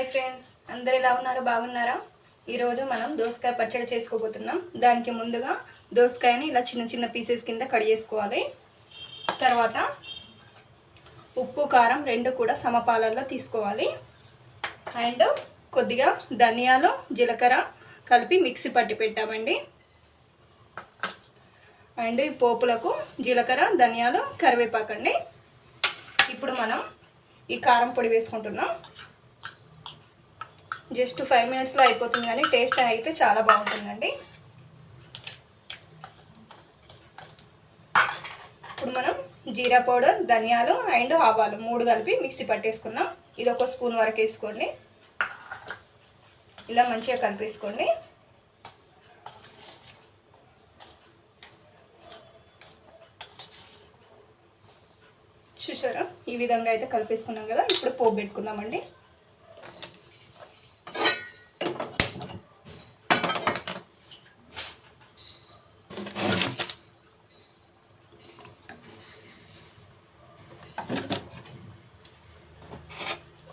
Hi friends, అందరు ఎలా ఉన్నారు? బాగున్నారా? ఈరోజు మనం దోసకాయ పచ్చడి చేసుకోబోతున్నాం. దానికి ముందుగా దోసకాయని ఇలా చిన్న చిన్న పీసెస్ కింద కట్ చేసుకోవాలి. తర్వాత ఉప్పు కారం రెండు కూడా సమపాలల్లో తీసుకోవాలి. అండ్ కొద్దిగా ధనియాలు జీలకర్ర కలిపి మిక్సీ పట్టి పెట్టామండి. అండ్ ఈ పోపులకు జీలకర్ర ధనియాలు కరివేపాకండి. ఇప్పుడు మనం ఈ కారం పొడి వేసుకుంటున్నాం. జస్ట్ 5 మినిట్స్లో అయిపోతుంది, కానీ టేస్ట్ అయితే చాలా బాగుంటుందండి. ఇప్పుడు మనం జీరా పౌడర్, ధనియాలు అండ్ ఆవాలు 3 కలిపి మిక్సీ పట్టేసుకున్నాం. ఇది 1 స్పూన్ వరకు వేసుకోండి. ఇలా మంచిగా కలిపేసుకోండి. చూసారా, ఈ విధంగా అయితే కలిపేసుకున్నాం కదా. ఇప్పుడు పోపు పెట్టుకుందామండి.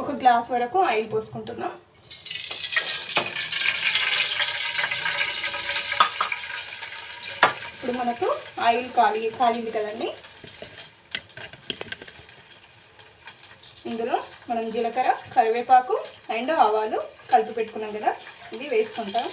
ఒక గ్లాస్ వరకు ఆయిల్ పోసుకుంటున్నాం. ఇప్పుడు మనకు ఆయిల్ కాలింది కదండి. ఇందులో మనం జీలకర్ర, కరివేపాకు అండ్ ఆవాలు కలిపి పెట్టుకున్నాం కదా, ఇది వేసుకుంటాం.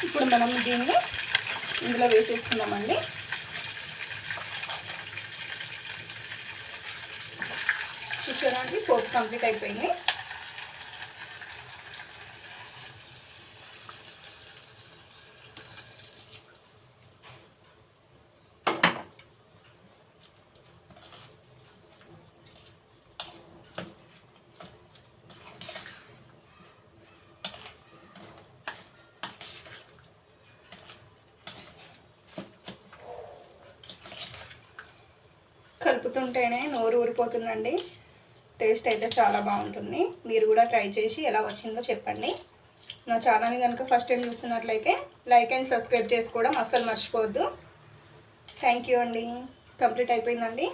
ఇప్పుడు మనం దీన్ని ఇందులో వేసేసుకున్నామండి. చూసారండి, పోపు కంప్లీట్ అయిపోయింది. కలుపుతుంటేనే నోరు ఊరిపోతుందండి. టేస్ట్ అయితే చాలా బాగుంటుంది. మీరు కూడా ట్రై చేసి ఎలా వచ్చిందో చెప్పండి. నా ఛానల్ని కనుక ఫస్ట్ టైం చూస్తున్నట్లయితే లైక్ అండ్ సబ్స్క్రైబ్ చేసుకోవడం అస్సలు మర్చిపోవద్దు. థ్యాంక్ యూ అండి. కంప్లీట్ అయిపోయిందండి.